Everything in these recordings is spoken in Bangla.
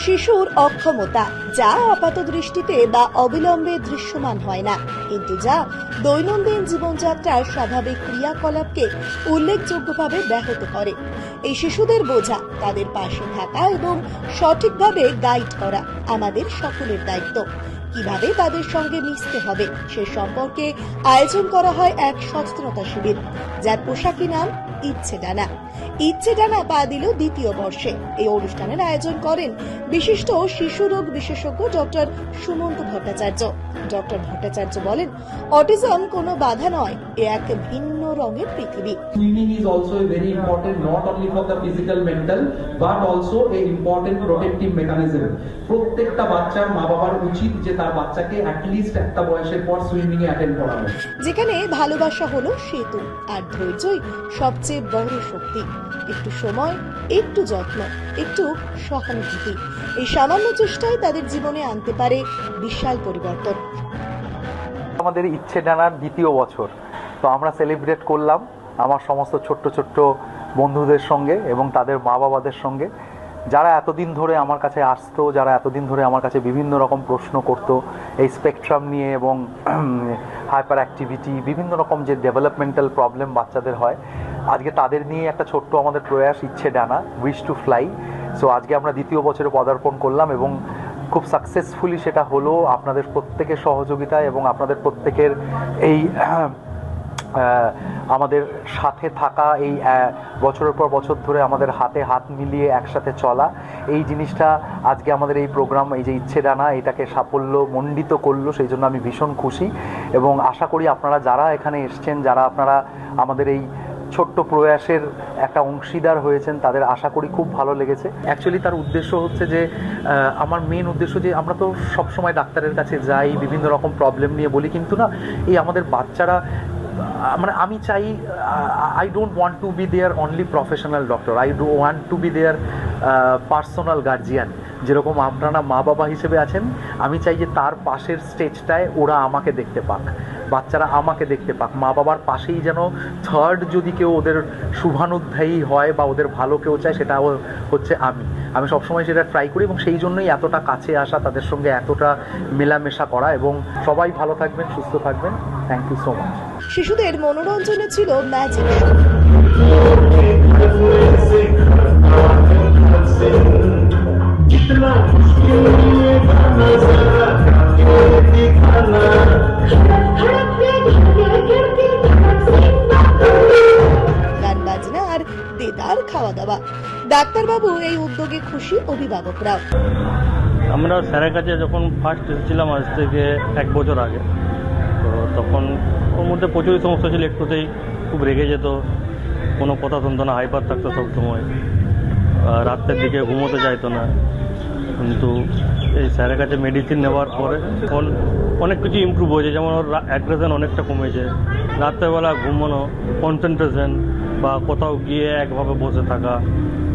শিশুর অক্ষমতা যা আপাত দৃষ্টিতে বা অবিলম্বে দৃশ্যমান হয় না, কিন্তু যা দৈনন্দিন জীবনযাত্রার স্বাভাবিক ক্রিয়াকলাপকে উল্লেখযোগ্যভাবে ব্যাহত করে। এই শিশুদের বোঝা, তাদের পাশে থাকা এবং সঠিকভাবে গাইড করা আমাদের সকলের দায়িত্ব। কিভাবে তাদের সঙ্গে মিশতে হবে সে সম্পর্কে আয়োজন করা হয় এক সচেতনতা শিবির, যার পোশাকি নাম ইচ্ছে ডানা। ইচ্ছে ডানা পা দিল দ্বিতীয় বর্ষে। এই অনুষ্ঠানের আয়োজন করেন বিশিষ্ট শিশু রোগ বিশেষজ্ঞ ডক্টর সুমন্ত ভট্টাচার্য। ডক্টর ভট্টাচার্য বলেন, অটিজম কোনো বাধা নয়, এ এক ভিন্ন রঙের পৃথিবী। Swimming is also very important, not only for the physical, mental, but also a important protective mechanism. প্রত্যেকটা বাচ্চার মা বাবার উচিত যে তার বাচ্চাকে অ্যাটলিস্ট একটা বয়সের পর সুইমিং এ অ্যাটেন্ড করানো। যেখানে ভালোবাসা হলো সেতু আর ধৈর্যই সবচেয়ে বড় শক্তি। একটু সময়, একটু যত্ন, একটু সহানুভূতি, এই সামান্য চেষ্টাই তাদের জীবনে আনতে পারে বিশাল পরিবর্তন। আমাদের ইচ্ছে ডানার দ্বিতীয় বছর, তো আমরা সেলিব্রেট করলাম আমার সমস্ত ছোট্ট ছোট্ট বন্ধুদের সঙ্গে এবং তাদের মা বাবাদের সঙ্গে, যারা এতদিন ধরে আমার কাছে আসতো, যারা এতদিন ধরে আমার কাছে বিভিন্ন রকম প্রশ্ন করতো এই স্পেকট্রাম নিয়ে এবং হাইপার অ্যাক্টিভিটি, বিভিন্ন রকম যে ডেভেলপমেন্টাল প্রবলেম বাচ্চাদের হয়, আজকে তাদের নিয়ে একটা ছোট্ট আমাদের প্রয়াস ইচ্ছে ডানা, উইশ টু ফ্লাই। সো আজকে আমরা দ্বিতীয় বছরে পদার্পণ করলাম এবং খুব সাকসেসফুলি সেটা হলো আপনাদের প্রত্যেকের সহযোগিতায় এবং আপনাদের প্রত্যেকের এই আমাদের সাথে থাকা, এই বছরের পর বছর ধরে আমাদের হাতে হাত মিলিয়ে একসাথে চলা, এই জিনিসটা আজকে আমাদের এই প্রোগ্রাম, এই যে ইচ্ছে ডানা, এটাকে সাফল্য মণ্ডিত করলো। সেই জন্য আমি ভীষণ খুশি এবং আশা করি আপনারা যারা এখানে এসছেন, যারা আপনারা আমাদের এই ছোট্ট প্রয়াসের একটা অংশীদার হয়েছেন, তাদের আশা করি খুব ভালো লেগেছে। অ্যাকচুয়ালি তার উদ্দেশ্য হচ্ছে যে আমার মেন উদ্দেশ্য যে আমরা তো সবসময় ডাক্তারের কাছে যাই, বিভিন্ন রকম প্রবলেম নিয়ে বলি, কিন্তু না, এই আমাদের বাচ্চারা, মানে আমি চাই, I don't want to be their only professional doctor, I do want to be their personal guardian. যেরকম আপনারা মা বাবা হিসেবে আছেন, আমি চাই যে তার পাশের স্টেজটায় ওরা আমাকে দেখতে পাক, বাচ্চারা আমাকে দেখতে পাক। মা বাবার পাশেই যেন থার্ড যদি কেউ ওদের শুভানুধ্যায়ী হয় বা ওদের ভালো কেউ চায়, সেটা হচ্ছে আমি সবসময় সেটা ট্রাই করি এবং সেই জন্যই এতটা কাছে আসা, তাদের সঙ্গে এতটা মেলামেশা করা। এবং সবাই ভালো থাকবেন, সুস্থ থাকবেন। Thank you so much. শিশুদের মনোরঞ্জনে ছিল ম্যাজিক। গান বাজনা আর দেদার খাওয়া দাওয়া। ডাক্তারবাবু এই উদ্যোগে খুশি, অভিভাবকরাও। আমরা স্যারের কাছে যখন ফার্স্ট এসেছিলাম আজ থেকে 1 বছর আগে, তো তখন ওর মধ্যে প্রচুরই সমস্যা ছিল। একটুতেই খুব রেগে যেত, কোনো কথা শুনতো না, হাইপার থাকতো সবসময়, রাত্রের দিকে ঘুমোতে চাইতো না। কিন্তু এই স্যারের কাছে মেডিসিন নেওয়ার পরে এখন অনেক কিছু ইমপ্রুভ হয়েছে। যেমন ওর অ্যাগ্রেশন অনেকটা কমেছে, রাত্রেবেলা ঘুমানো, কনসেন্ট্রেশন বা কোথাও গিয়ে একভাবে বসে থাকা,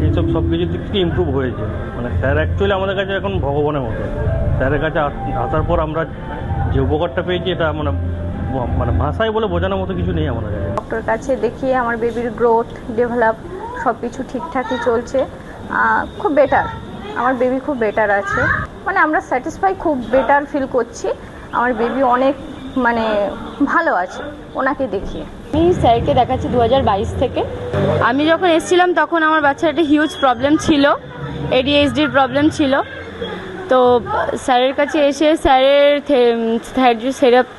এইসব সব কিছুর দিক থেকে ইমপ্রুভ হয়েছে। মানে স্যার অ্যাকচুয়ালি আমাদের কাছে এখন ভগবানের মতো। স্যারের কাছে আসার পর আমরা যে উপকারটা পেয়েছি, এটা মানে ভাষায় বলে বোঝানোর মতো কিছু নেই আমাদের কাছে। ডক্টরের কাছে দেখিয়ে আমার বেবির গ্রোথ, ডেভেলপ সব কিছু ঠিকঠাকই চলছে, খুব বেটার। আমার বেবি খুব বেটার আছে, মানে আমরা স্যাটিসফাই, খুব বেটার ফিল করছি। আমার বেবি অনেক মানে ভালো আছে ওনাকে দেখিয়ে। আমি স্যারকে দেখাচ্ছি 2022 থেকে। আমি যখন এসেছিলাম তখন আমার বাচ্চার একটা হিউজ প্রবলেম ছিল, ADHDর প্রবলেম ছিল। তো স্যারের কাছে এসে স্যারের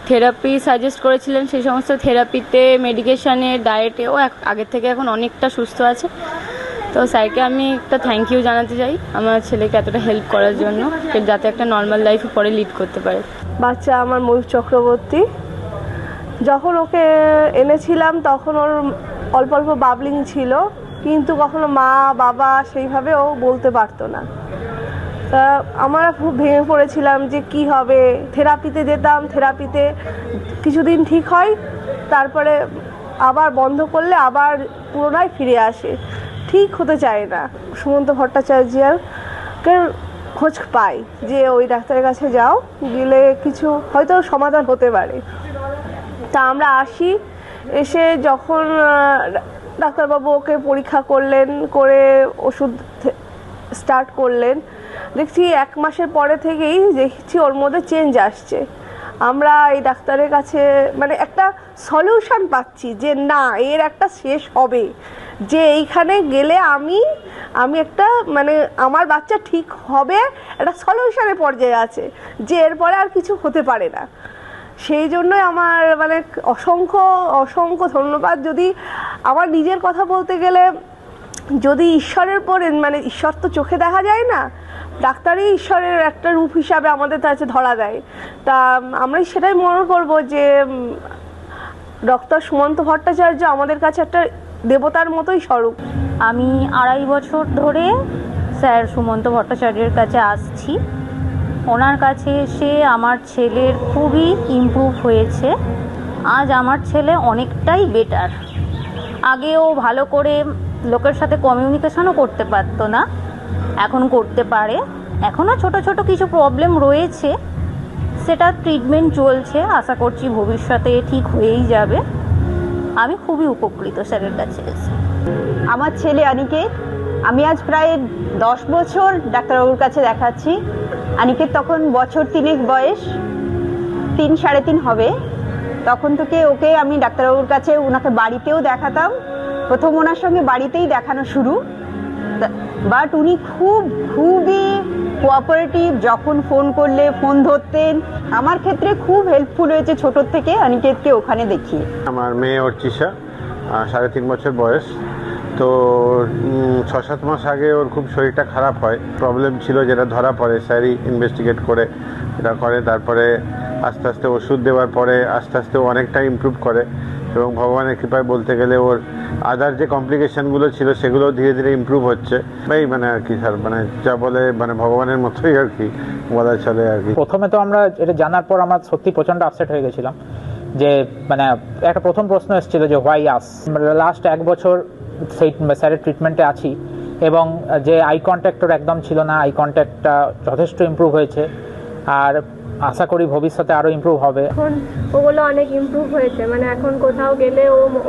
থেরাপি সাজেস্ট করেছিলেন। সেই সমস্ত থেরাপিতে, মেডিকেশানে, ডায়েটে ও আগের থেকে এখন অনেকটা সুস্থ আছে। তো স্যারকে আমি একটা থ্যাংক ইউ জানাতে চাই আমার ছেলেকে এতটা হেল্প করার জন্য, যাতে একটা নর্মাল লাইফ পরে লিড করতে পারে। বাচ্চা আমার ময়ূর চক্রবর্তী, যখন ওকে এনেছিলাম তখন ওর অল্প অল্প বাবলিং ছিল, কিন্তু কখনো মা বাবা সেইভাবে ও বলতে পারতো না। তা আমরা খুব ভেঙে পড়েছিলাম যে কি হবে। থেরাপিতে যেতাম, থেরাপিতে কিছুদিন ঠিক হয়, তারপরে আবার বন্ধ করলে আবার পুনরায় ফিরে আসে, ঠিক হতে চায় না। সুমন্ত ভট্টাচার্যের খোঁজ পাই যে ওই ডাক্তারের কাছে যাও, গেলে কিছু হয়তো সমাধান হতে পারে। তা আমরা আসি, এসে যখন ডাক্তারবাবু ওকে পরীক্ষা করলেন, করে ওষুধ স্টার্ট করলেন, দেখছি 1 মাসের পরে থেকেই দেখছি ওর মধ্যে চেঞ্জ আসছে। আমরা এই ডাক্তারের কাছে মানে একটা সলিউশন পাচ্ছি যে না, এর একটা শেষ হবে, যে এইখানে গেলে আমি একটা মানে আমার বাচ্চা ঠিক হবে, একটা সলিউশনের পর্যায়ে আছে যে এরপরে আর কিছু হতে পারে না। সেই জন্যই আমার মানে অসংখ্য অসংখ্য ধন্যবাদ। যদি আমার নিজের কথা বলতে গেলে, যদি ঈশ্বরের পরে মানে ঈশ্বর তো চোখে দেখা যায় না, ডাক্তারই ঈশ্বরের একটা রূপ হিসাবে আমাদের কাছে ধরা দেয়। তা আমরা সেটাই মনে করব যে ডক্টর সুমন্ত ভট্টাচার্য আমাদের কাছে একটা দেবতার মতোই স্বরূপ। আমি 2.5 বছর ধরে স্যার সুমন্ত ভট্টাচার্যের কাছে আসছি। ওনার কাছে এসে আমার ছেলের খুবই ইমপ্রুভ হয়েছে। আজ আমার ছেলে অনেকটাই বেটার। আগেও ভালো করে লোকের সাথে কমিউনিকেশনও করতে পারতো না, এখন করতে পারে। এখনও ছোট ছোট কিছু প্রবলেম রয়েছে, সেটা ট্রিটমেন্ট চলছে, আশা করছি ভবিষ্যতে ঠিক হয়েই যাবে। আমি খুবই উপকৃত স্যারের কাছে এসে। আমার ছেলে অনিকেত, আমি আজ প্রায় 10 বছর ডাক্তারবাবুর কাছে দেখাচ্ছি। অনিকেত তখন বছর 3 বয়স, 3-3.5 হবে। তখন থেকে ওকে আমি ডাক্তারবাবুর কাছে ওনাকে বাড়িতেও দেখাতাম। প্রথম ওনার সঙ্গে বাড়িতেই দেখানো শুরু, বাট উনি খুবই কোঅপারেটিভ। যখন ফোন করলে ফোন ধরতেন। আমার ক্ষেত্রে খুব হেল্পফুল হয়েছে ছোটোর থেকে অনিকেতকে ওখানে দেখিয়ে। আমার মেয়ে অর্চিষা, 3.5 বছর বয়স। তো 6-7 মাস আগে ওর খুব শরীরটা খারাপ হয়, প্রবলেম ছিল যেটা ধরা পড়ে, স্যারই ইনভেস্টিগেট করে এটা করে। তারপরে আস্তে আস্তে ওষুধ দেওয়ার পরে আস্তে আস্তে ও অনেকটা ইমপ্রুভ করে, এবং ভগবানের কৃপায় বলতে গেলে ওর আদার যে কমপ্লিকেশনগুলো ছিল সেগুলো ধীরে ধীরে ইমপ্রুভ হচ্ছে। এই মানে আর কি স্যার, মানে যা বলে মানে ভগবানের মতোই আর কি বলা চলে আর কি। প্রথমে তো আমরা এটা জানার পর আমরা সত্যি প্রচণ্ড আপসেট হয়ে গেছিলাম, যে মানে একটা প্রথম প্রশ্ন এসেছিল যে হোয়াই আস। লাস্ট 1 বছর সেই স্যারের ট্রিটমেন্টে আছি, এবং যে আই কন্ট্যাক্টর একদম ছিল না, আই কন্ট্যাক্টটা যথেষ্ট ইমপ্রুভ হয়েছে, আর আশা করি ভবিষ্যতে আরও ইমপ্রুভ হবে। এখন ওগুলো অনেক ইমপ্রুভ হয়েছে, মানে এখন কোথাও গেলে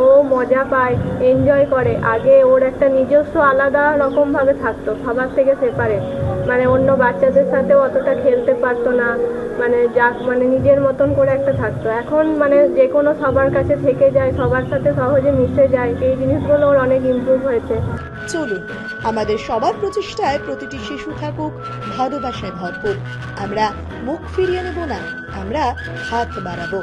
ও মজা পায়, এনজয় করে। আগে ওর একটা নিজস্ব আলাদা রকমভাবে থাকতো, সবার থেকে সেপারেট, মানে অন্য বাচ্চাদের সাথেও অতটা খেলতে পারতো না, মানে নিজের মতন করে একটা থাকতো। এখন মানে যে কোনো সবার কাছে থেকে যায়, সবার সাথে সহজে মিশে যায়, এই জিনিসগুলো ওর অনেক ইমপ্রুভ হয়েছে। চলুন আমাদের সবার প্রচেষ্টায় প্রতিটি শিশু থাকুক ভালোবাসায় ভরপুর। আমরা মুখ ফিরিয়ে নেব না, আমরা হাত বাড়াবো।